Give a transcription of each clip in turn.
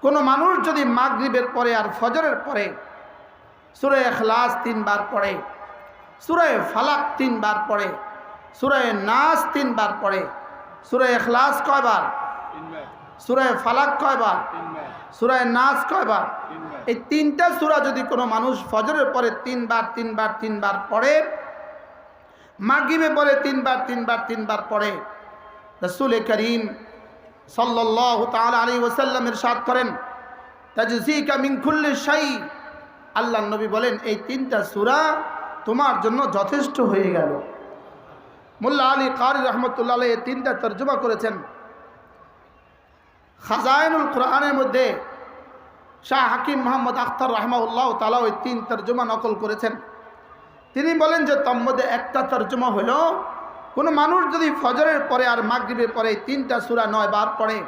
কোনো মানুষ যদি মাগরিবের পরে আর ফজরের পরে সূরা ইখলাস 3 বার পড়ে, সূরা ফালাক 3 বার পড়ে, সূরা নাস 3 বার পড়ে, সূরা ইখলাস কয়বার, সূরা ফালাক কয়বার, সূরা নাস কয়বার, এই তিনটা সূরা যদি কোনো মানুষ ফজরের পরে 3 বার 3 বার 3 বার পড়ে, মাগরিবে পরে 3 বার 3 বার 3 বার পড়ে, রাসূল করিম সাল্লাল্লাহু তাআলা আলাইহি ওয়াসাল্লাম ইরশাদ করেন, তাজজিকা মিন কুল্লি শাই, আল্লাহর নবী বলেন এই তিনটা সূরা তোমার জন্য যথেষ্ট হয়ে গেল। মোল্লা আলী কারি রহমতুল্লাহ আলাইহি এই তিনটা তরজমা করেছেন। খাজাইনুল কোরআনের মধ্যে শাহ হাকিম মোহাম্মদ আখতার রাহমাহুল্লাহ তাআলা ওই 3 তরজমা নকল করেছেন। তিনি বলেন যে তার মধ্যে একটা তরজমা হলো, কোনো মানুষ যদি ফজরের পরে আর মাগরিবের পরে 3টা সূরা 9 বার পড়ে,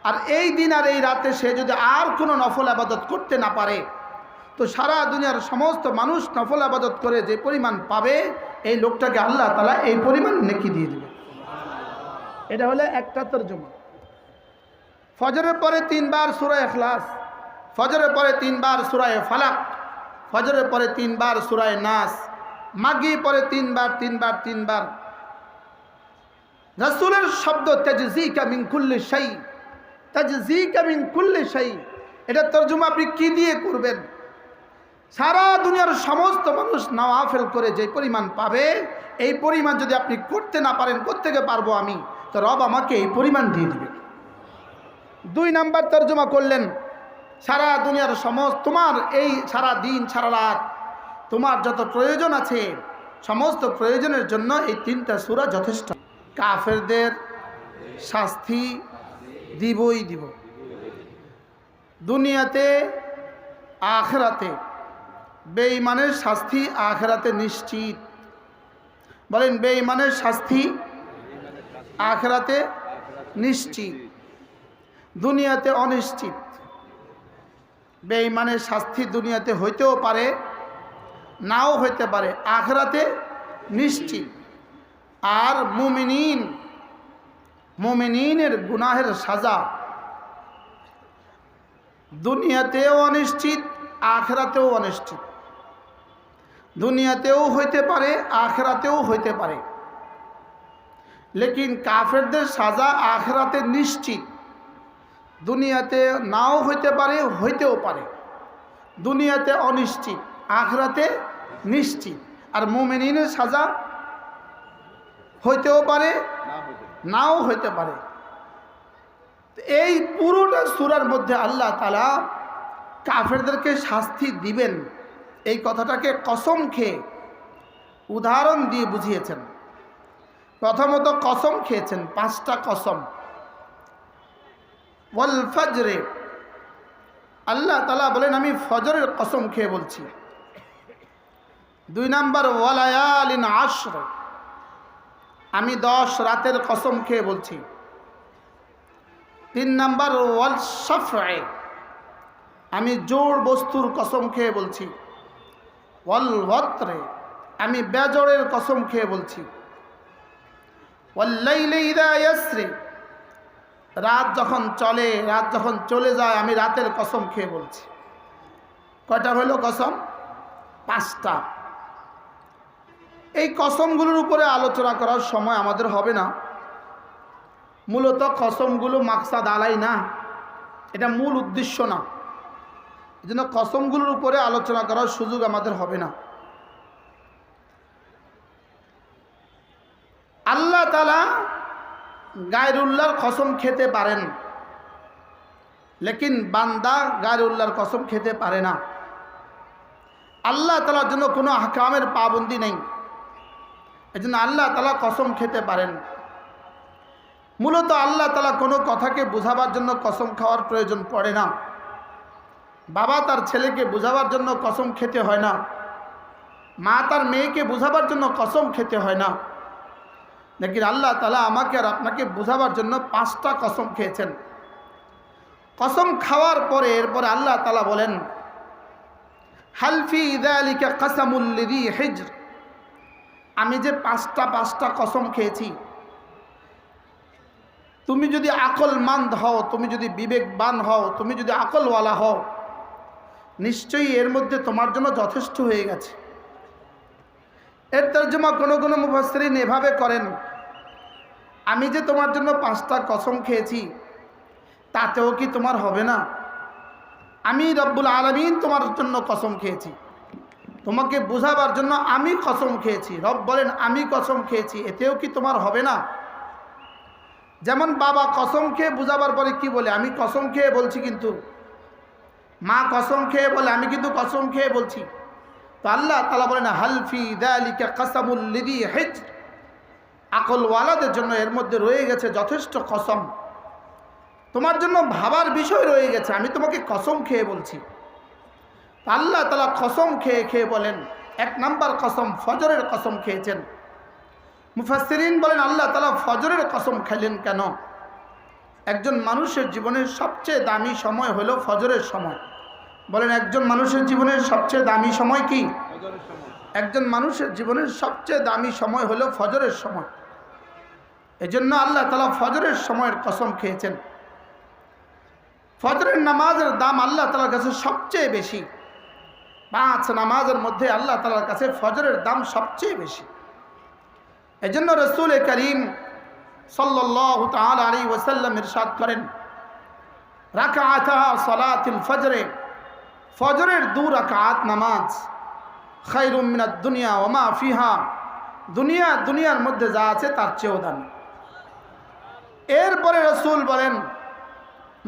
আর এই দিন আর এই রাতে সে যদি আর কোনো নফল ইবাদত করতে না পারে, তো সারা দুনিয়ার সমস্ত মানুষ নফল ইবাদত করে যে পরিমাণ পাবে, এই লোকটাকে আল্লাহ তাআলা এই পরিমাণ নেকি দিয়ে দেবে। এটা হলো একটা তরজমা। ফজরের পরে 3 বার সূরা ইখলাস, ফজরের পরে 3 বার সূরা ফালাক, ফজরের পরে 3 বার সূরা নাস, মাগরিব পরে 3 বার 3 বার 3 বার। রাসূলের শব্দ তাজজিকা মিন কুল্লি শাই, তাজজিকা মিন কুল্লি শাই, এটা তরজমা আপনি কি দিয়ে করবেন? সারা দুনিয়ার সমস্ত মানুষ নওয়াফিল করে যে পরিমাণ পাবে, এই পরিমাণ যদি আপনি করতে না পারেন, কোত্থেকে পারবো আমি, তো রব আমাকে এই পরিমাণ দিয়ে দিবে। 2 নাম্বার তরজমা করলেন, সারা দুনিয়ার সমস্ত তোমার এই সারা দিন সারা রাত তোমার যত প্রয়োজন আছে, সমস্ত প্রয়োজনের জন্য এই 3টা সূরা যথেষ্ট। কাফেরদের শাস্তি দিবই দিব, দুনিয়াতে আখিরাতে। বেঈমানের শাস্তি আখিরাতে নিশ্চিত। বলেন, বেঈমানের শাস্তি আখিরাতে নিশ্চিত, দুনিয়াতে অনিশ্চিত। বেঈমানের শাস্তি দুনিয়াতে হইতেও পারে, নাও হইতে পারে, আখিরাতে নিশ্চিত। আর মুমিনের গুনাহের সাজা দুনিয়াতেও অনিশ্চিত, আখিরাতেও অনিশ্চিত। দুনিয়াতেও হইতে পারে, আখিরাতেও হইতে পারে, লেকিন কাফেরদের সাজা আখিরাতে নিশ্চিত। দুনিয়াতে নাও হইতে পারে, হইতেও পারে, দুনিয়াতে অনিশ্চিত, আখিরাতে নিশ্চিত। আর মুমিনের সাজা হইতেও পারে, নাও হইতে পারে। এই পুরোটা সূরার মধ্যে আল্লাহ তাআলা কাফেরদেরকে শাস্তি দিবেন, এই কথাটাকে কসম খেয়ে উদাহরণ দিয়ে বুঝিয়েছেন। প্রথমত কসম খেয়েছেন, 5টা কসম। ওয়াল ফজরে, আল্লাহ তাআলা বলেন আমি ফজরের কসম খেয়ে বলছি। 2 নাম্বার ওয়ালায়ালিন আশর, আমি 10 রাতের কসম খেয়ে বলছি। 3 নাম্বার ওয়াল শাফঈ, আমি জোড় বস্তুর কসম খেয়ে বলছি। ওয়াল ওয়াতরে, আমি বেজোড়ের কসম খেয়ে বলছি। ওয়াল লাইলি ইযা ইয়াসরি, রাত যখন চলে, রাত যখন চলে যায়, আমি রাতের কসম খেয়ে বলছি। কয়টা হলো কসম? 5টা। এই কসমগুলোর উপরে আলোচনা করার সময় আমাদের হবে না। মূলত কসমগুলো মাকসাদ আলাই না, এটা মূল উদ্দেশ্য না। এই জন্য কসমগুলোর উপরে আলোচনা করার সুযোগ আমাদের হবে না। আল্লাহ তাআলা গায়রুল্লাহর কসম খেতে পারেন, লেকিন বান্দা গায়রুল্লাহর কসম খেতে পারে না। আল্লাহ তাআলার জন্য কোনো আহকামের পাবন্দি নেই, এজন্য আল্লাহ তাআলা কসম খেতে পারেন। মূলত আল্লাহ তাআলা কোনো কথাকে বোঝাবার জন্য কসম খাওয়ার প্রয়োজন পড়ে না। বাবা তার ছেলেকে বোঝাবার জন্য কসম খেতে হয় না, মা তার মেয়েকে বোঝাবার জন্য কসম খেতে হয় না। লেকিন আল্লাহ তাআলা আমাকে আর আপনাকে বোঝাবার জন্য 5টা কসম খেয়েছেন। কসম খাওয়ার পরে এরপরে আল্লাহ তাআলা বলেন, হাল ফি যালিকা কাসামুল লিযি হিজর, আমি যে 5টা কসম খেয়েছি, তুমি যদি আকলমন্দ হও, তুমি যদি বিবেকবান হও, তুমি যদি আকলওয়ালা হও, নিশ্চয়ই এর মধ্যে তোমার জন্য যথেষ্ট হয়ে গেছে। এর তর্জমা কোনো কোনো মুফাসসিরিন এভাবে করেন, আমি যে তোমার জন্য 5টা কসম খেয়েছি তাতেও কি তোমার হবে না? আমি রব্বুল আলামিন তোমার জন্য কসম খেয়েছি, তোমাকে বোঝাবার জন্য আমি কসম খেয়েছি। রব বলেন আমি কসম খেয়েছি, এতেও কি তোমার হবে না? যেমন বাবা কসম খেয়ে বোঝাবার পরে কি বলে, আমি কসম খেয়ে বলছি, কিন্তু মা কসম খেয়ে বলে আমি কিন্তু কসম খেয়ে বলছি। তো আল্লাহ তাআলা বলেন হালফি যালিকা কাসামুল লিযি হিজর, আকলওয়ালাদের জন্য এর মধ্যে রয়ে গেছে যথেষ্ট কসম, তোমার জন্য ভাবার বিষয় রয়ে গেছে, আমি তোমাকে কসম খেয়ে বলছি। আল্লাহ তাআলা কসম খেয়ে খেয়ে বলেন, 1 নাম্বার কসম ফজরের কসম খেয়েছেন। মুফাসসিরিন বলেন আল্লাহ তাআলা ফজরের কসম খেলেন কেন? একজন মানুষের জীবনের সবচেয়ে দামি সময় হলো ফজরের সময়। বলেন একজন মানুষের জীবনের সবচেয়ে দামি সময় কি? একজন মানুষের জীবনের সবচেয়ে দামি সময় হলো ফজরের সময়। এজন্য আল্লাহ তাআলা ফজরের সময়ের কসম খেয়েছেন। ফজরের নামাজের দাম আল্লাহ তাআলার কাছে সবচেয়ে বেশি। 5 নামাজের মধ্যে আল্লাহ তাআলার কাছে ফজরের দাম সবচেয়ে বেশি। এজন্য রাসূল করিম সাল্লাল্লাহু তাআলা আলাইহি ওয়াসাল্লাম ইরশাদ করেন, রাকাআতা সালাতুল ফজর, ফজরের 2 রাকাত নামাজ খায়রুম মিনাদ দুনিয়া ওয়া মা ফিহা, দুনিয়ার মধ্যে যা আছে তার চেয়েও দামি। এরপরে রাসূল বলেন,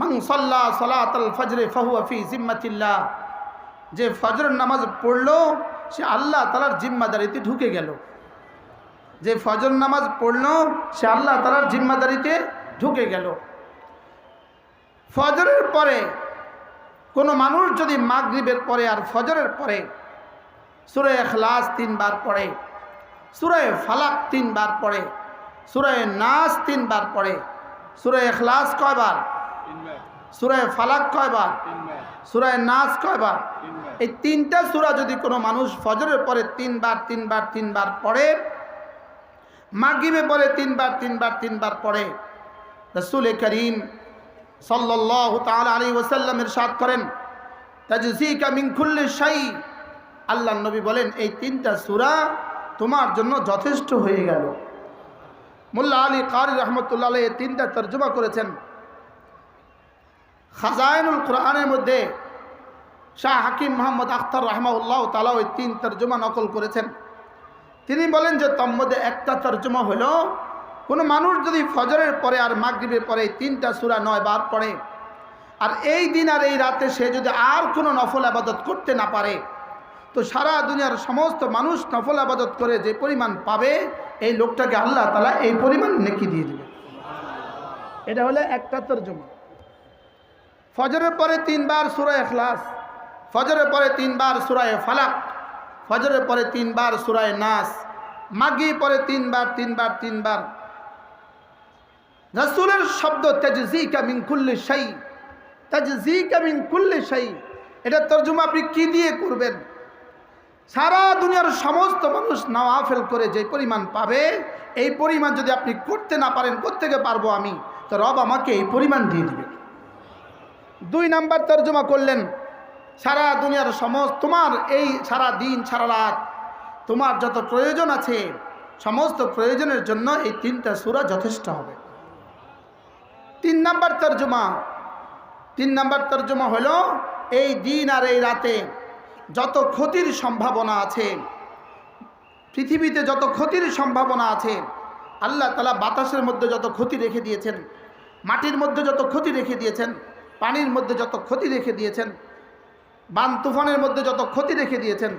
মান সাল্লা সালাতাল ফজর ফাহুয়া ফি জিম্মাতিল্লাহ, যে ফজরের নামাজ পড়লো সে আল্লাহ তাআলার জিম্মাদারিতে ঢুকে গেল। যে ফজর নামাজ পড়লো সে আল্লাহ তাআলার জিম্মাদারিতে ঢুকে গেল। ফজরের পরে কোনো মানুষ যদি মাগরিবের পরে আর ফজরের পরে সূরা ইখলাস 3 বার পড়ে, সূরা ফালাক 3 বার পড়ে, সূরা নাস 3 বার পড়ে, সূরা ইখলাস কয়বার? 3 বার। সূরা ফালাক কয়বার? 3 বার। সূরা নাস কয়বার? 3 বার। এই 3টা সূরা যদি কোনো মানুষ ফজরের পরে 3 বার পড়ে, মাগরিবে পরে 3 বার পড়ে, রাসূল করিম সাল্লাল্লাহু তাআলা আলাইহি ওয়াসাল্লাম ইরশাদ করেন, তাজজিকা মিন কুল্লি শাই, আল্লাহর নবী বলেন এই 3টা সূরা তোমার জন্য যথেষ্ট হয়ে গেল। মোল্লা আলী কারি রহমতুল্লাহ আলাইহি এই 3টা তর্জমা করেছেন। খাজাইনুল কোরআনের মধ্যে শাহ হাকিম মোহাম্মদ আখতার রাহমাহুল্লাহ তাআলা ওই 3 তর্জমা নকল করেছেন। তিনি বলেন যে তার মধ্যে একটা তর্জমা হলো, কোনো মানুষ যদি ফজরের পরে আর মাগরিবের পরে 3টা সূরা 9 বার পড়ে, আর এই দিন আর এই রাতে সে যদি আর কোনো নফল ইবাদত করতে না পারে, তো সারা দুনিয়ার সমস্ত মানুষ নফল ইবাদত করে যে পরিমাণ পাবে, এই লোকটাকে আল্লাহ তাআলা এই পরিমাণ নেকি দিয়ে দেবে। এটা হলো একটা তর্জমা। ফজরের পরে 3 বার সূরা ইখলাস, ফজরের পরে 3 বার সূরা ফালাক, ফজরের পরে 3 বার সূরা নাস, মাগরিব পরে 3 বার। রাসূলের শব্দ তাজজিকা মিন কুল্লি শাই, তাজজিকা মিন কুল্লি শাই, এটা তর্জমা আপনি কি দিয়ে করবেন? সারা দুনিয়ার সমস্ত মানুষ নওয়াফিল করে যে পরিমাণ পাবে, এই পরিমাণ যদি আপনি করতে না পারেন, কোত্থেকে পারবো আমি, তো রব আমাকে এই পরিমাণ দিয়ে দিবে। 2 নাম্বার তর্জমা করলেন, সারা দুনিয়ার সমস্ত তোমার এই সারা দিন সারা রাত তোমার যত প্রয়োজন আছে, সমস্ত প্রয়োজনের জন্য এই 3টা সূরা যথেষ্ট হবে। 3 নাম্বার তর্জমা হলো, এই দিন আর এই রাতে যত ক্ষতির সম্ভাবনা আছে, পৃথিবীতে যত ক্ষতির সম্ভাবনা আছে, আল্লাহ তাআলা বাতাসের মধ্যে যত ক্ষতি রেখে দিয়েছেন, মাটির মধ্যে যত ক্ষতি রেখে দিয়েছেন, পানির মধ্যে যত ক্ষতি রেখে দিয়েছেন, বান তুফানের মধ্যে যত ক্ষতি রেখে দিয়েছেন,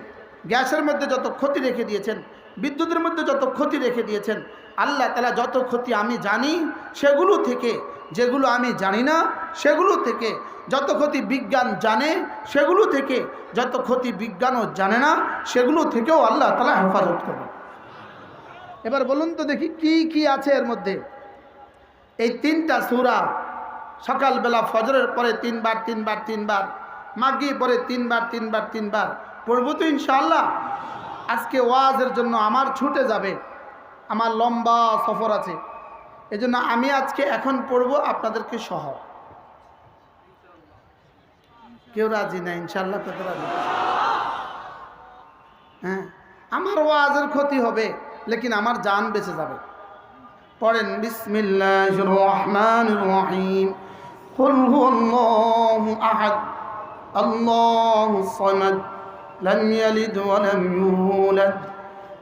গ্যাসের মধ্যে যত ক্ষতি রেখে দিয়েছেন, বিদ্যুতের মধ্যে যত ক্ষতি রেখে দিয়েছেন, আল্লাহ তাআলা যত ক্ষতি আমি জানি সেগুলো থেকে, যেগুলো আমি জানি না সেগুলো থেকে, যত ক্ষতি বিজ্ঞান জানে সেগুলো থেকে, যত ক্ষতি বিজ্ঞানও জানে না সেগুলো থেকেও আল্লাহ তাআলা হেফাজত করবে। এবার বলুন তো দেখি কি কি আছে এর মধ্যে। এই 3টা সূরা সকালবেলা ফজরের পরে 3 বার, মাগরিব পরে 3 বার পড়বো তো ইনশাআল্লাহ। আজকে ওয়াজের জন্য আমার ছুটে যাবে, আমার লম্বা সফর আছে, এজন্য আমি আজকে এখন পড়ব আপনাদেরকে সহ। কেউ রাজি না? ইনশাআল্লাহ কত রাজি? হ্যাঁ, আমার ওয়াজের ক্ষতি হবে, লেকিন আমার জান বেঁচে যাবে। পড়েন বিসমিল্লাহির রহমানির রহিম। কুল হুয়াল্লাহু আহাদ আল্লাহুস সামাদ লাম ইয়ালিদ ওয়া লাম ইউলাদ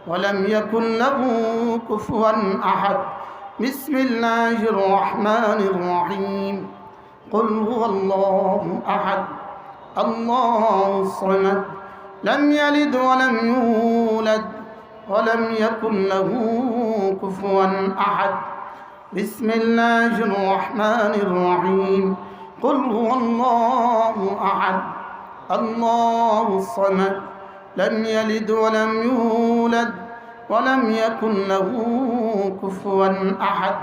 ওয়া লাম ইয়াকুল লাহু কুফুয়ান আহাদ। বিসমিল্লাহির রহমানির রহিম। কুল হুয়াল্লাহু আহাদ আল্লাহুস সামাদ লাম ইয়ালিদ ওয়া লাম ইউলাদ ولم يكن له كفوا أحد. بسم الله الرحمن الرحيم. قل هو الله أحد الله الصمد لم يلد ولم يولد ولم يكن له كفوا أحد.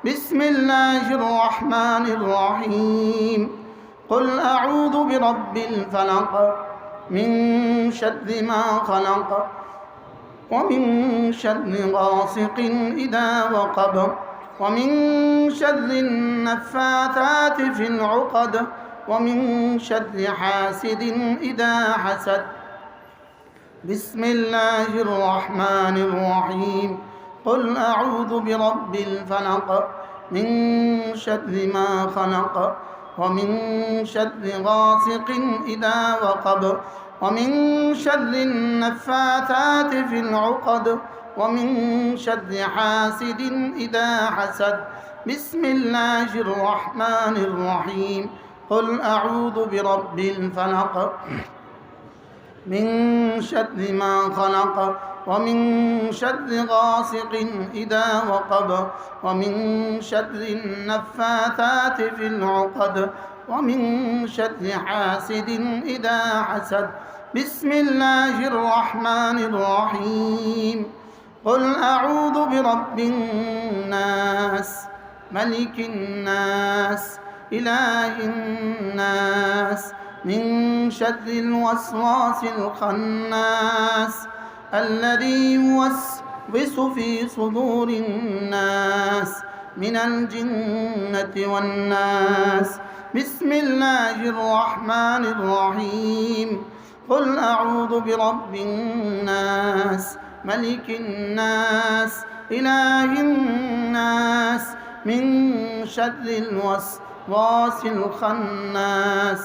بسم الله الرحمن الرحيم. قل أعوذ برب الفلق من شر ما خلق ومن شر غاسق إذا وقب ومن شر النفاثات في العقد ومن شر حاسد إذا حسد. بسم الله الرحمن الرحيم. قل أعوذ برب الفلق من شر ما خلق ومن شر غاسق إذا وقب ومن شر النفاثات في العقد ومن شر حاسد إذا حسد. بسم الله الرحمن الرحيم. قل أعوذ برب الفلق من شر ما خلق ومن شر غاسق إذا وقب ومن شر النفاثات في العقد ومن شر حاسد إذا حسد. بسم الله الرحمن الرحيم. قل أعوذ برب الناس ملك الناس إله الناس من شر الوسواس الخناس الذي يوسوس في صدور الناس من الجنة والناس. بسم الله الرحمن الرحيم. قل أعوذ برب الناس ملك الناس إله الناس من شر الوسواس الخناس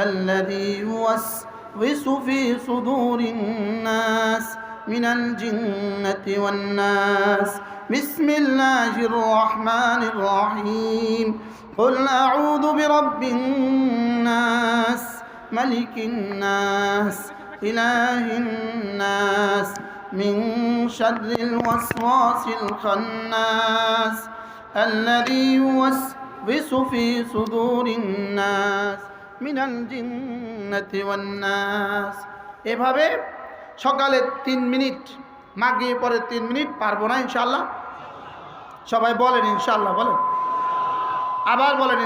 الذي يوسوس في صدور الناس من الجنة والناس. بسم الله الرحمن الرحيم. قل أعوذ برب الناس ملك الناس إله الناس من شر الوسواس الخناس الذي يوسوس في صدور الناس من الجنة والناس. এভাবে সকালে 3 মিনিট, মাগরিবের পরে 3 মিনিট, পারবো না ইনশাআল্লাহ? সবাই বলেন ইনশাআল্লাহ, বলেন, আবার বলেন।